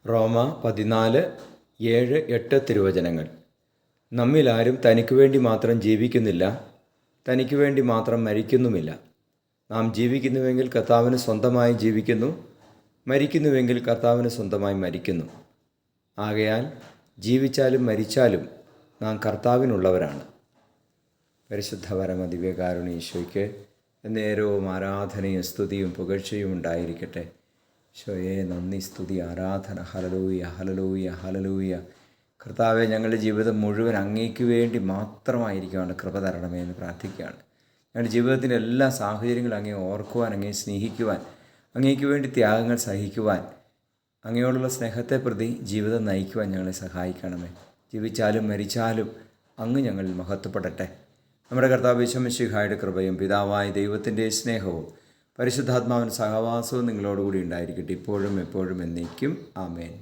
റോമ 14:7-8 തിരുവചനങ്ങൾ. നമ്മിലാരും തനിക്ക് വേണ്ടി മാത്രം ജീവിക്കുന്നില്ല, തനിക്ക് വേണ്ടി മാത്രം മരിക്കുന്നുമില്ല. നാം ജീവിക്കുന്നുവെങ്കിൽ കർത്താവിന് സ്വന്തമായി ജീവിക്കുന്നു, മരിക്കുന്നുവെങ്കിൽ കർത്താവിന് സ്വന്തമായി മരിക്കുന്നു. ആകയാൽ ജീവിച്ചാലും മരിച്ചാലും നാം കർത്താവിനുള്ളവരാണ്. പരിശുദ്ധ പരമ ദിവ്യകാരുണ്യ ഈശോയ്ക്ക് നേരവും ആരാധനയും സ്തുതിയും പുകഴ്ചയും ഉണ്ടായിരിക്കട്ടെ. ഈശോയെ നന്ദി, സ്തുതി, ആരാധന. Hallelujah, hallelujah, hallelujah. കർത്താവെ, ഞങ്ങളുടെ ജീവിതം മുഴുവൻ അങ്ങേക്ക് വേണ്ടി മാത്രമായിരിക്കുവാണ് കൃപ തരണമേ എന്ന് പ്രാർത്ഥിക്കുകയാണ്. ഞങ്ങളുടെ ജീവിതത്തിൻ്റെ എല്ലാ സാഹചര്യങ്ങളും അങ്ങേ ഓർക്കുവാൻ, അങ്ങേ സ്നേഹിക്കുവാൻ, അങ്ങേക്ക് വേണ്ടി ത്യാഗങ്ങൾ സഹിക്കുവാൻ, അങ്ങയോടുള്ള സ്നേഹത്തെ പ്രതി ജീവിതം നയിക്കുവാൻ ഞങ്ങളെ സഹായിക്കണമേ. ജീവിച്ചാലും മരിച്ചാലും അങ്ങ് ഞങ്ങളിൽ മഹത്വപ്പെടട്ടെ. നമ്മുടെ കർത്താവ് യേശു മിശിഹായുടെ കൃപയും പിതാവായ ദൈവത്തിൻ്റെ സ്നേഹവും പരിശുദ്ധാത്മാവിൻ്റെ സഹവാസവും നിങ്ങളോടുകൂടി ഉണ്ടായിരിക്കട്ടെ, ഇപ്പോഴും എപ്പോഴും എന്നേക്കും. ആമേൻ.